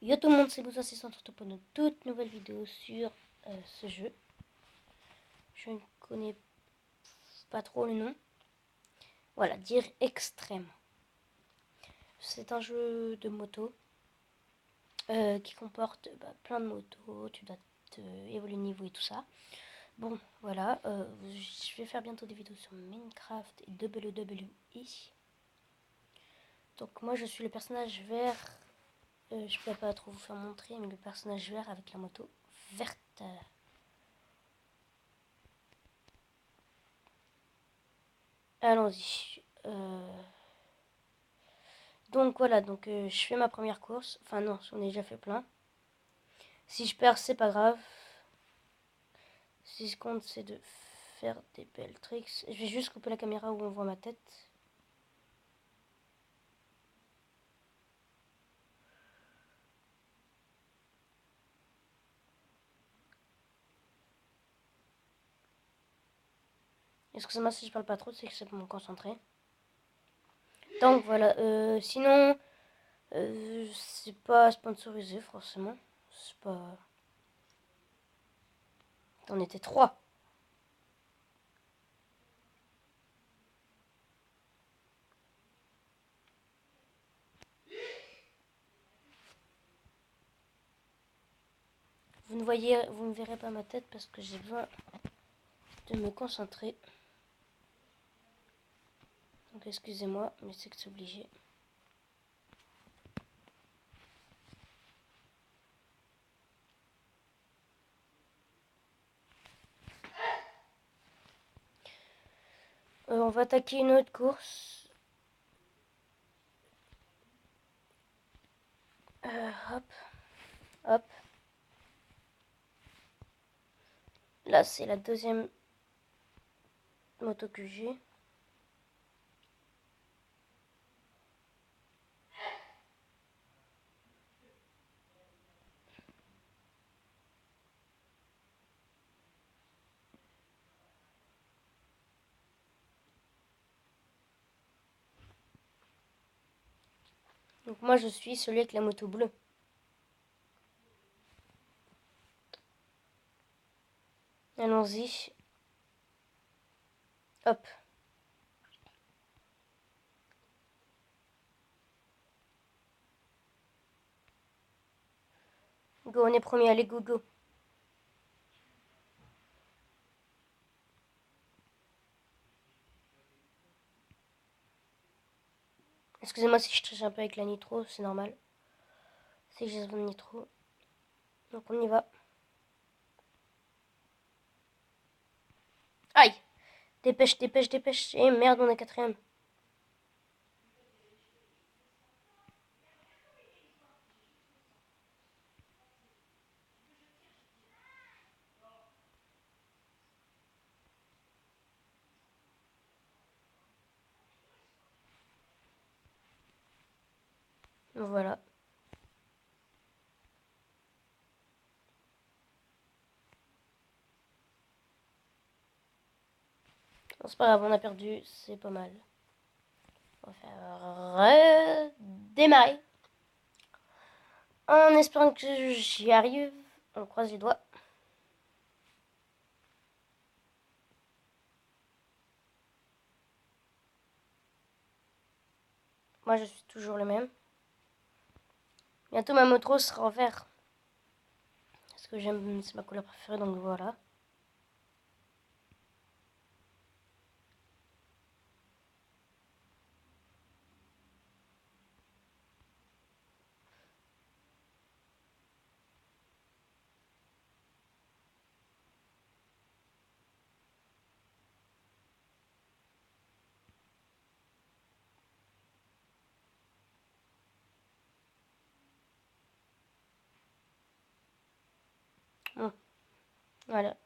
Yo tout le monde, c'est Boussa, c'est Centre pour une toute nouvelle vidéo sur ce jeu. Je ne connais pas trop le nom. Voilà, dire extrême. C'est un jeu de moto qui comporte plein de motos. Tu dois évoluer le niveau et tout ça. Bon, voilà, je vais faire bientôt des vidéos sur Minecraft et WWE. Donc moi je suis le personnage vert. Je peux pas trop vous faire montrer, mais le personnage vert avec la moto verte. Allons-y. Donc voilà, donc je fais ma première course. Enfin non, j'en ai déjà fait plein. Si je perds, c'est pas grave. Si je compte, c'est de faire des belles tricks. Je vais juste couper la caméra où on voit ma tête. Excusez-moi si je parle pas trop, c'est que c'est pour me concentrer. Donc voilà, sinon, c'est pas sponsorisé forcément. C'est pas... On était trois. Vous ne verrez pas ma tête parce que j'ai besoin de me concentrer. Donc excusez-moi, mais c'est que c'est obligé. On va attaquer une autre course. Hop, hop. Là, c'est la deuxième moto que j'ai. Donc moi, je suis celui avec la moto bleue. Allons-y. Hop. Go, on est premier. Allez, go, go. Excusez-moi si je triche un peu avec la nitro, c'est normal. C'est que j'ai besoin de nitro. Donc on y va. Aïe! Dépêche, dépêche, dépêche. Eh merde, on est quatrième. Voilà. Bon, c'est pas grave, on a perdu. C'est pas mal. On va faire redémarrer. En espérant que j'y arrive. On croise les doigts. Moi, je suis toujours le même. Bientôt, ma moto sera en vert. Parce que j'aime, c'est ma couleur préférée, donc voilà. Bon, voilà.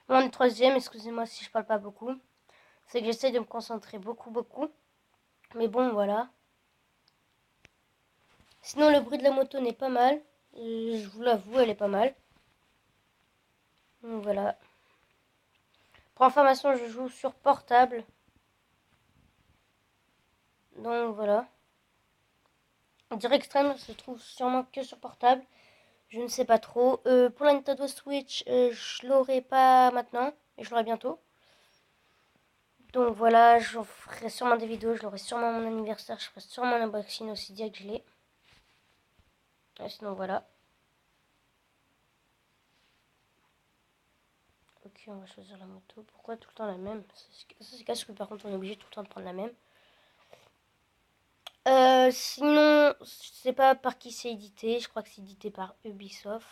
Mon troisième, excusez-moi si je parle pas beaucoup, c'est que j'essaie de me concentrer beaucoup. Mais bon, voilà. Sinon, le bruit de la moto n'est pas mal. Je vous l'avoue, elle est pas mal. Donc voilà. Pour information, je joue sur portable. Donc voilà. Dire extrême se trouve sûrement que sur portable. Je ne sais pas trop. Pour la Nintendo Switch, je l'aurai pas maintenant. Mais je l'aurai bientôt. Donc voilà, j'en ferai sûrement des vidéos. Je l'aurai sûrement à mon anniversaire. Je ferai sûrement un unboxing aussi dès que je l'ai. Sinon voilà. Ok, on va choisir la moto. Pourquoi tout le temps la même? C'est casse que par contre on est obligé tout le temps de prendre la même. Sinon, je sais pas par qui c'est édité. Je crois que c'est édité par Ubisoft.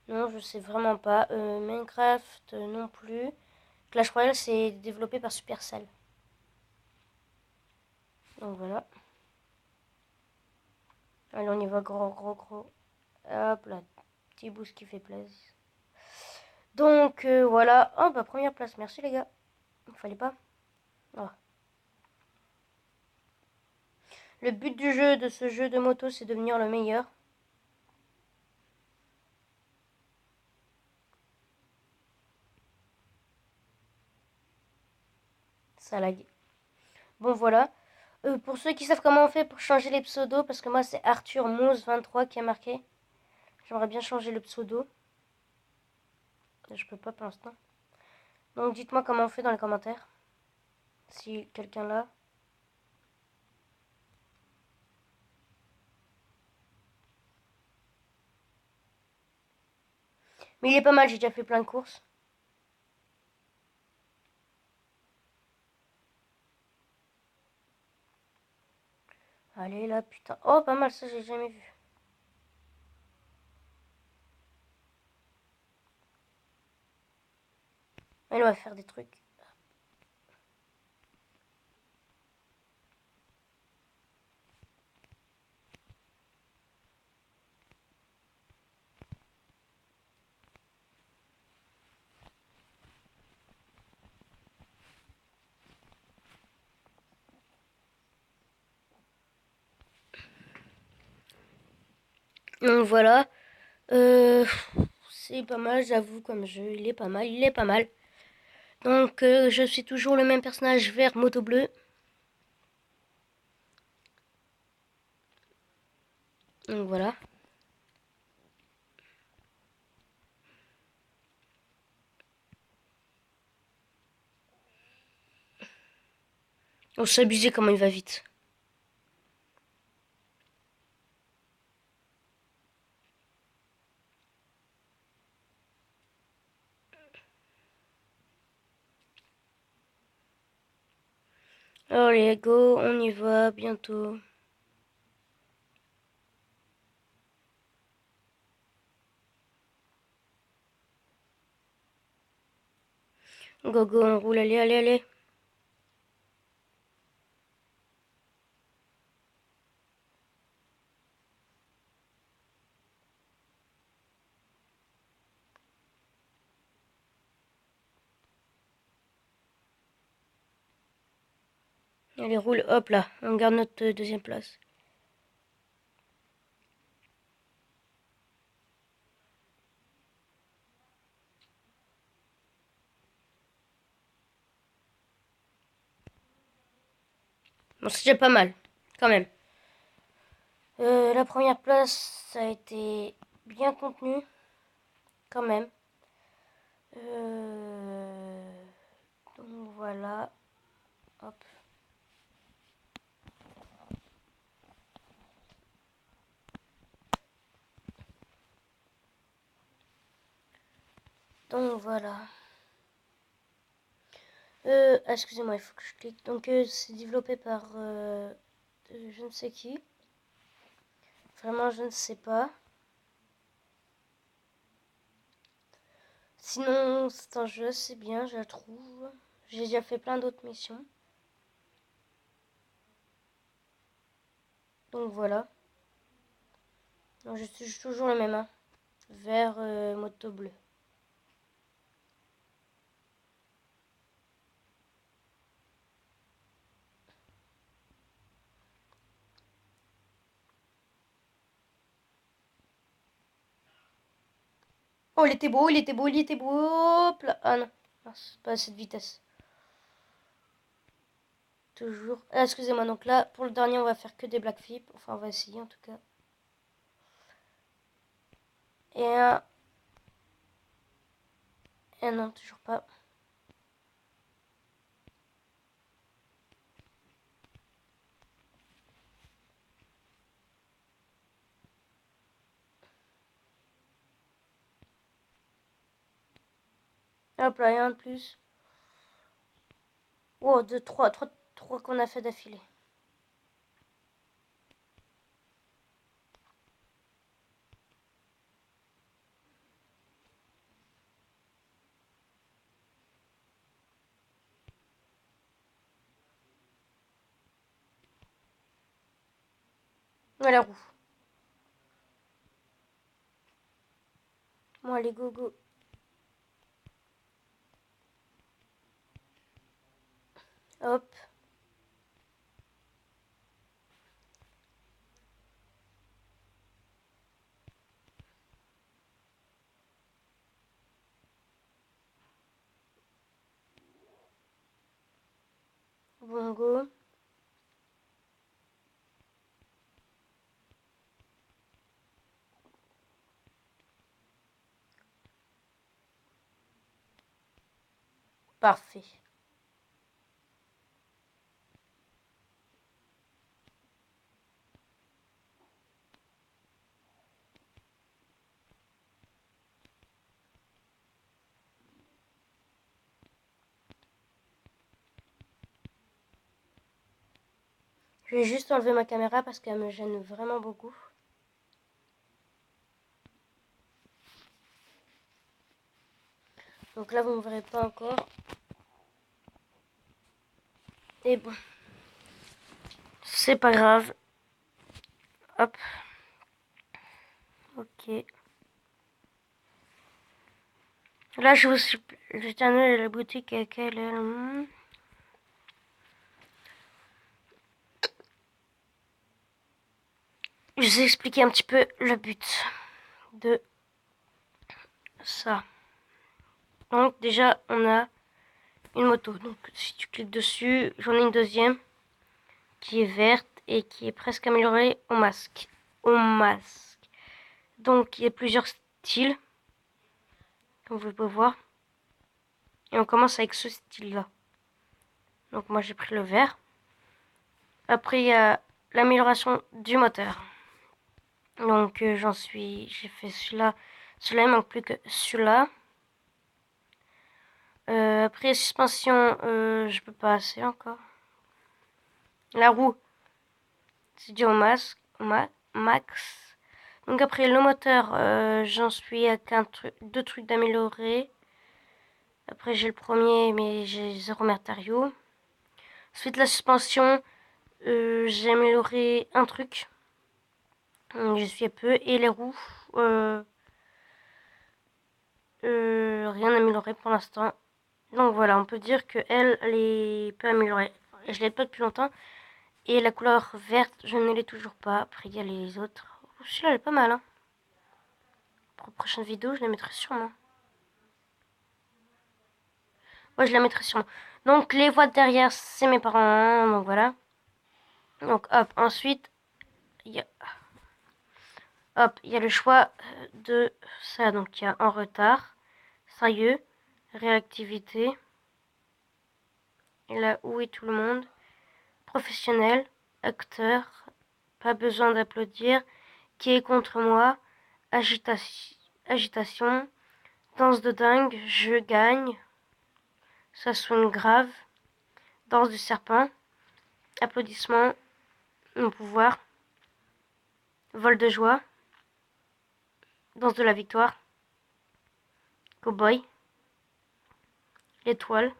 Non, je sais vraiment pas. Minecraft non plus. Clash Royale, c'est développé par Supercell. Donc voilà. Allez, on y va gros. Hop là, petit boost qui fait plaisir. Donc voilà. Oh bah première place, merci les gars. Il fallait pas. Oh. Le but du jeu, de ce jeu de moto, c'est devenir le meilleur. Ça lag. Bon voilà. Pour ceux qui savent comment on fait pour changer les pseudos, parce que moi c'est Arthur Moose 23 qui a marqué. J'aimerais bien changer le pseudo. Je peux pas pour l'instant. Donc dites-moi comment on fait dans les commentaires. Si quelqu'un l'a. Mais il est pas mal, j'ai déjà fait plein de courses. Allez là, putain. Oh, pas mal, ça j'ai jamais vu. Elle va faire des trucs. Donc voilà. C'est pas mal, j'avoue, comme jeu. Il est pas mal. Donc je suis toujours le même personnage vert moto bleu. Donc voilà. On s'est abusé comment il va vite. Allez, go, on y va bientôt. Go, on roule, allez. Allez, roule, hop là, on garde notre deuxième place. Bon, c'est déjà pas mal, quand même. La première place, ça a été bien contenu, quand même. Donc voilà, hop. Donc voilà. Excusez-moi, il faut que je clique. Donc c'est développé par je ne sais qui. Vraiment, je ne sais pas. Sinon, c'est un jeu, c'est bien, je la trouve. J'ai déjà fait plein d'autres missions. Donc voilà. Donc, je suis toujours le même, hein. Vert, moto bleu. Oh, il était beau, il était beau, il était beau. Hop là. Ah non, mince, pas à cette vitesse. Toujours. Ah, excusez-moi, donc là, pour le dernier, on va faire que des black flips. Enfin, on va essayer en tout cas. Et un. Et non, toujours pas. Hop là, et un de plus. Oh, deux, trois qu'on a fait d'affilée. Ouais, la roue. Bon, allez, go, go. Hop. Bon, go. Parfait. Je vais juste enlever ma caméra parce qu'elle me gêne vraiment beaucoup. Donc là, vous ne me verrez pas encore. Et bon, c'est pas grave. Hop. Ok. Là, je vous suis. J'étais un œil à la boutique avec elle. Je vous ai expliqué un petit peu le but de ça. Donc déjà, on a une moto. Donc si tu cliques dessus, j'en ai une deuxième qui est verte et qui est presque améliorée au masque. Au masque. Donc il y a plusieurs styles, comme vous pouvez voir. Et on commence avec ce style-là. Donc moi j'ai pris le vert. Après il y a l'amélioration du moteur. Donc j'ai fait celui-là. Celui-là il manque plus que celui-là. Après suspension, je peux pas assez encore. La roue, c'est du au max. Donc après le moteur, j'en suis à deux trucs d'améliorer. Après j'ai le premier, mais j'ai zéro matériau. Ensuite la suspension, j'ai amélioré un truc. Je suis à peu. Et les roues, rien amélioré pour l'instant. Donc voilà, on peut dire que elle est peu améliorée. Je l'ai pas depuis longtemps. Et la couleur verte, je ne l'ai toujours pas. Après, il y a les autres. Celui-là, elle est pas mal. Hein. Pour la prochaine vidéo, je la mettrai sûrement. Ouais, je la mettrai sûrement. Donc, les voies derrière, c'est mes parents. Hein, donc, voilà. Donc, hop. Ensuite, il y a... Hop, il y a le choix de ça. Donc, il y a en retard, sérieux, réactivité. Et là, où est tout le monde? Professionnel, acteur, pas besoin d'applaudir. Qui est contre moi? Agitation. Danse de dingue, je gagne. Ça sonne grave. Danse du serpent. Applaudissements. Mon pouvoir. Vol de joie. Danse de la victoire. Cowboy. L'étoile.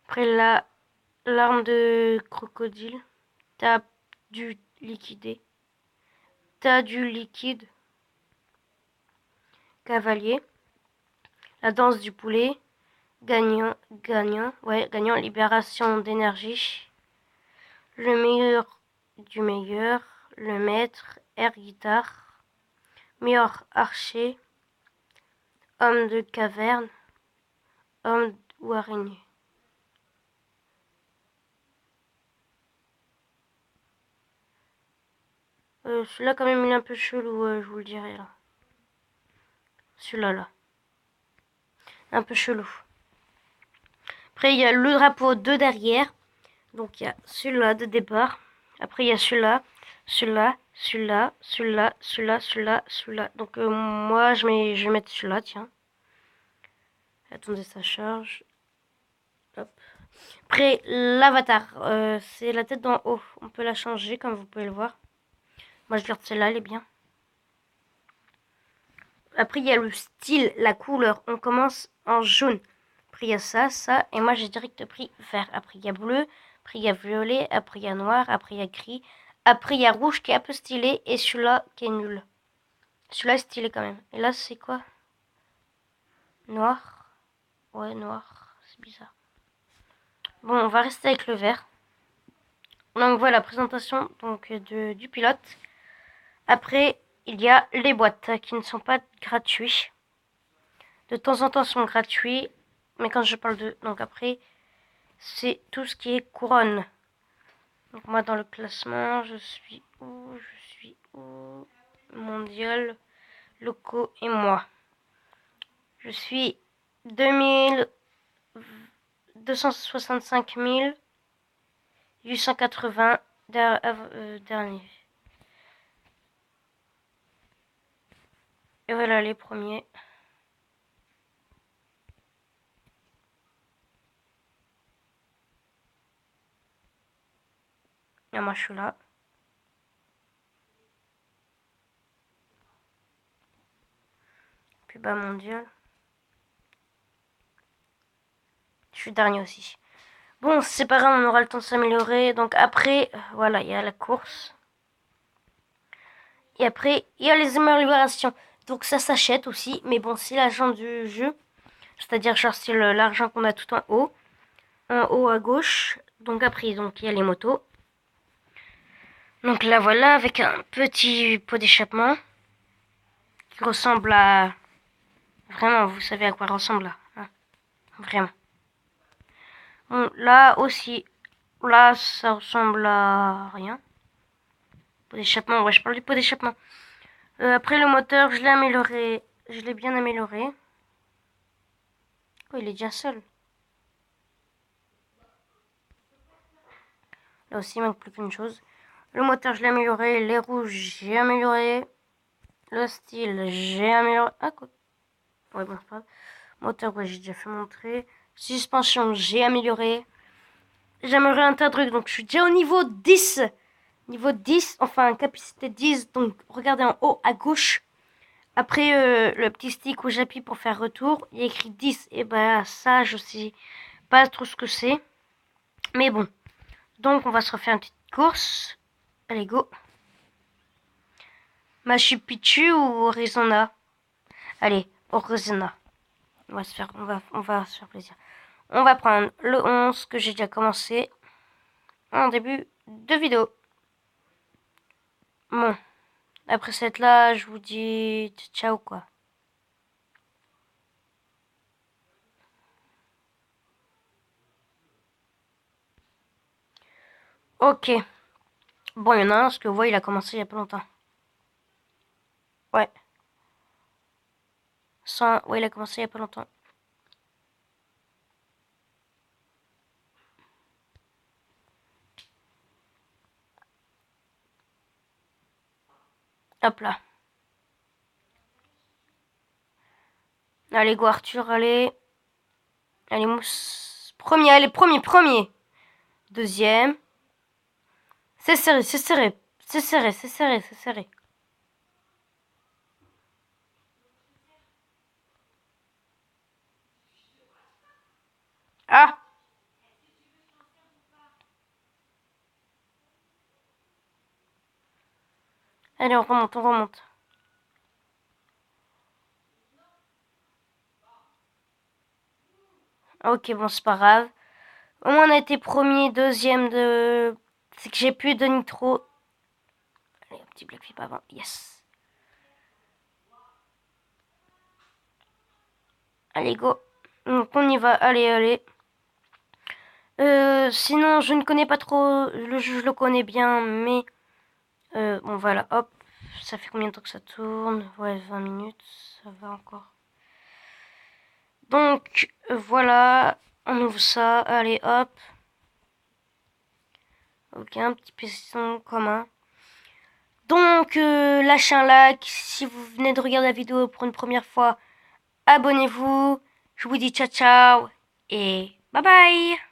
Après la larme de crocodile. T'as du liquidé. T'as du liquide. Cavalier. La danse du poulet. Gagnant. Ouais, gagnant. Libération d'énergie. Le meilleur du meilleur. Le maître. Air guitare. meilleur archer, homme de caverne, homme ou araignée. Celui-là quand même il est un peu chelou, je vous le dirai là. Celui-là là. Un peu chelou. Après il y a le drapeau de derrière. Donc il y a celui-là de départ. Après il y a celui-là, celui-là, celui-là, celui-là, celui-là, celui-là, celui-là. Donc moi je vais mettre celui-là, tiens. Attendez, ça charge. Hop. Après l'avatar, c'est la tête d'en haut. On peut la changer comme vous pouvez le voir. Moi je garde celle-là, elle est bien. Après il y a le style, la couleur. On commence en jaune. Après il y a ça, ça. Et moi j'ai direct pris vert. Après il y a bleu. Après il y a violet. Après il y a noir. Après il y a gris. Après il y a rouge qui est un peu stylé. Et celui-là qui est nul. Celui-là est stylé quand même. Et là c'est quoi? Noir. Ouais, noir. C'est bizarre. Bon, on va rester avec le vert. Donc voilà la présentation donc, du pilote. Après, il y a les boîtes qui ne sont pas gratuites. De temps en temps, sont gratuits. Mais quand je parle de... Donc après, c'est tout ce qui est couronne. Donc moi, dans le classement, je suis où? Je suis où? Mondial, locaux et moi. Je suis 265 880 dernier. Et voilà les premiers. Et moi je suis là. Puis bas mondial. Je suis dernier aussi. Bon, c'est pas grave, on aura le temps de s'améliorer. Donc après, voilà, il y a la course. Et après, il y a les améliorations. Donc ça s'achète aussi. Mais bon, c'est l'argent du jeu. C'est-à-dire, genre, c'est l'argent qu'on a tout en haut. En haut à gauche. Donc après, donc, il y a les motos. Donc là, voilà, avec un petit pot d'échappement. Qui ressemble à... Vraiment, vous savez à quoi ressemble là. Hein, vraiment. Bon, là aussi. Là, ça ressemble à rien. Pot d'échappement, ouais, je parle du pot d'échappement. Après, le moteur, je l'ai amélioré. Je l'ai bien amélioré. Oh, il est déjà seul. Là aussi, il manque plus qu'une chose. Le moteur, je l'ai amélioré. Les rouges, j'ai amélioré. Le style, j'ai amélioré. Ah, quoi. Ouais, bon, c'est pas grave. Moteur, ouais, j'ai déjà fait montrer. Suspension, j'ai amélioré. J'ai amélioré un tas de trucs. Donc, je suis déjà au niveau 10. Niveau 10, enfin, capacité 10. Donc, regardez en haut à gauche. Après, le petit stick où j'appuie pour faire retour, il y a écrit 10. Et bah, ça, je sais pas trop ce que c'est. Mais bon. Donc, on va se refaire une petite course. Allez, go. Machu Picchu ou Arizona? Allez, Arizona. On va se faire plaisir. On va prendre le 11 que j'ai déjà commencé en début de vidéo. Bon. Après cette là, je vous dis ciao quoi. Ok. Bon, il y en a un, parce que vous voyez, il a commencé il y a pas longtemps. Ouais. Ouais, il a commencé il y a pas longtemps. Hop là. Allez, go Arthur, allez. Allez, Mousse. Premier, allez, premier. Deuxième. C'est serré, c'est serré. C'est serré, c'est serré, c'est serré. Ah! Allez, on remonte, on remonte. Ok, bon, c'est pas grave. Au moins, on a été premier, deuxième de... C'est que j'ai plus de nitro. Allez, un petit black flip avant. Yes. Allez, go. Donc, on y va. Allez, allez. Sinon, je ne connais pas trop le jeu, je le connais bien, mais... bon, voilà, hop. Ça fait combien de temps que ça tourne? Ouais, 20 minutes, ça va encore. Donc, voilà. On ouvre ça. Allez, hop. Ok, un petit piston commun. Donc, lâchez un like. Si vous venez de regarder la vidéo pour une première fois, abonnez-vous. Je vous dis ciao ciao et bye bye.